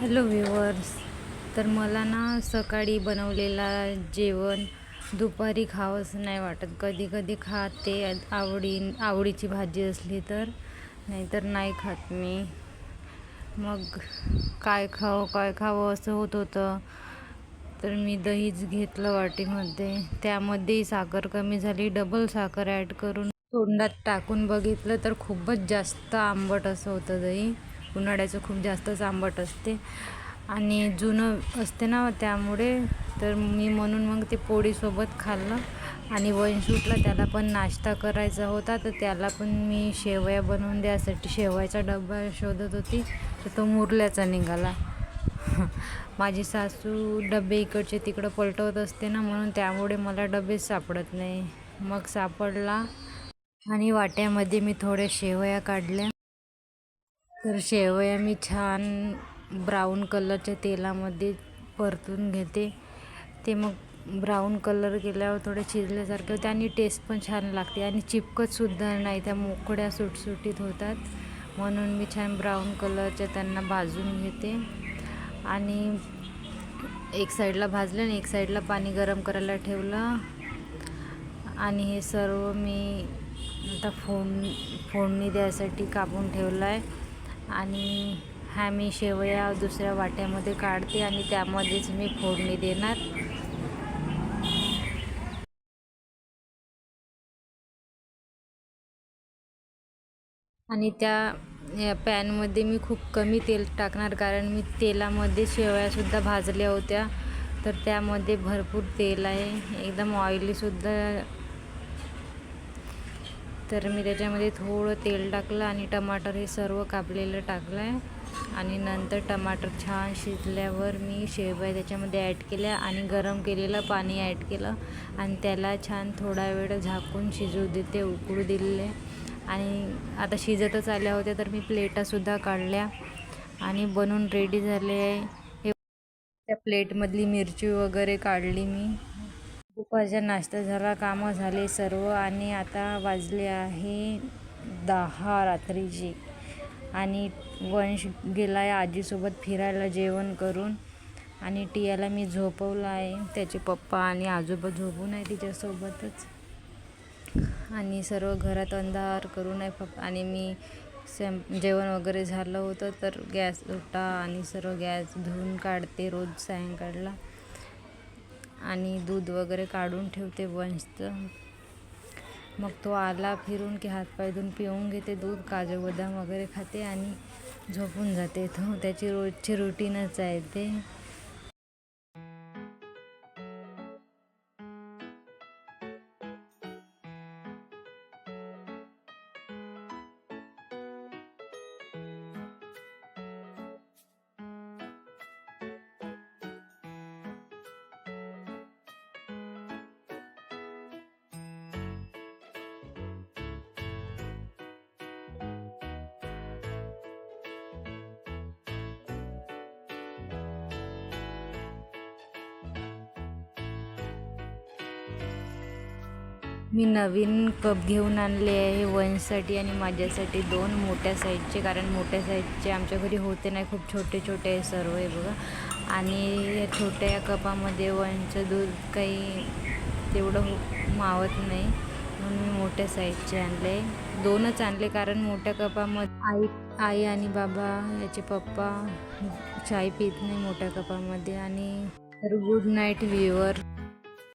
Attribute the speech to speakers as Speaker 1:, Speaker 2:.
Speaker 1: Hello viewers. तर मला ना सकाळी बनवलेला जेवण दुपारी खावंसं नाही वाटत. कधी कधी खाते आवडीची भाजी असली तर, नाहीतर नाही खात मी. मग काय खावं असं होत होतं. तर मी दहीच घेतलं वाटीमध्ये. त्यामध्ये साखर कमी झाली, डबल साखर ॲड करून तोंडात टाकून बघितलं तर खूपच जास्त आंबट असं होतं दही. उन्हाळ्याचं खूप जास्तच आंबट असते आणि जुनं असते ना, त्यामुळे तर मी म्हणून मग ते पोळीसोबत खाल्लं. आणि वंशूटला त्याला पण नाश्ता करायचा होता, तर त्याला पण मी शेवया बनवून द्यासाठी शेवयाचा डबा शोधत होती, तर तो मुरल्याचा निघाला. माझी सासू डबे इकडचे तिकडं पलटवत असते ना, म्हणून त्यामुळे मला डबेच सापडत नाही. मग सापडला आणि वाट्यामध्ये मी थोड्या शेवया काढल्या. तर शेवया मी छान ब्राऊन कलरच्या तेलामध्ये परतून घेते. ते मग ब्राऊन कलर केल्यावर थोडे शिजल्यासारखे होते आणि टेस्ट पण छान लागते आणि चिपकतसुद्धा नाही, त्या मोकळ्या सुटसुटीत होतात. म्हणून मी छान ब्राऊन कलरच्या त्यांना भाजून घेते. आणि एक साईडला भाजलं आणि एक साईडला पाणी गरम करायला ठेवलं. आणि हे सर्व मी आता फोडणी द्यायसाठी कापून ठेवलं आहे. आणि मी शेवया दुसऱ्या वाट्यामध्ये काढते आणि त्यामध्येच मी फोडणी देणार. आणि त्या पॅनमध्ये मी खूप कमी तेल टाकणार, कारण मी तेलामध्ये शेवयासुद्धा भाजल्या होत्या, तर त्यामध्ये भरपूर तेल आहे, एकदम ऑइलीसुद्धा. तर मी त्याच्यामध्ये थोडं तेल टाकलं आणि टमाटर हे सर्व कापलेलं टाकलं आहे. आणि नंतर टमाटर छान शिजल्यावर मी शेवया त्याच्यामध्ये ॲड केल्या आणि गरम केलेलं पाणी ॲड केलं आणि त्याला छान थोडा वेळ झाकून शिजू देते, उकळू दिले. आणि आता शिजतच आल्या होत्या, तर मी प्लेटासुद्धा काढल्या आणि बनून रेडी झाले आहे. त्या प्लेटमधली मिरची वगैरे काढली मी. दुपारचा नाश्ता झाला, कामं झाले सर्व आणि आता वाजले आहे 10 रात्रीचे. आणि वंश गेला आहे आजीसोबत फिरायला जेवण करून. आणि टियाला मी झोपवलं आहे, त्याचे पप्पा आणि आजोबा झोपून आहे तिच्यासोबतच. आणि सर्व घरात अंधार करून आहे आणि मी जेवण वगैरे झालं होतं, तर गॅस ओटा आणि सर्व गॅस धुवून काढते रोज सायंकाळला. आणि दूध वगैरे काढून ठेवते वंशचं. मग तो आला फिरून की हातपाय धुवून पिऊन घेते दूध, काजू बदाम वगैरे खाते आणि झोपून जाते. त्याची रोजची रुटीनच आहे ते. मी नवीन कप घेऊन आणले आहे वंशसाठी आणि माझ्यासाठी 2 मोठ्या साईजचे, कारण मोठ्या साईजचे आमच्या घरी होते नाही, खूप छोटे छोटे आहे सर्व आहे बघा. आणि या छोट्या कपामध्ये वंशचं दूध काही तेवढं मावत नाही, म्हणून मी मोठ्या साईजचे आणले. 2च आणले, कारण मोठ्या कपामध्ये आई आणि बाबा याचे पप्पा चाय पित नाही मोठ्या कपामध्ये. आणि तर गुड नाईट व्ह्युअर.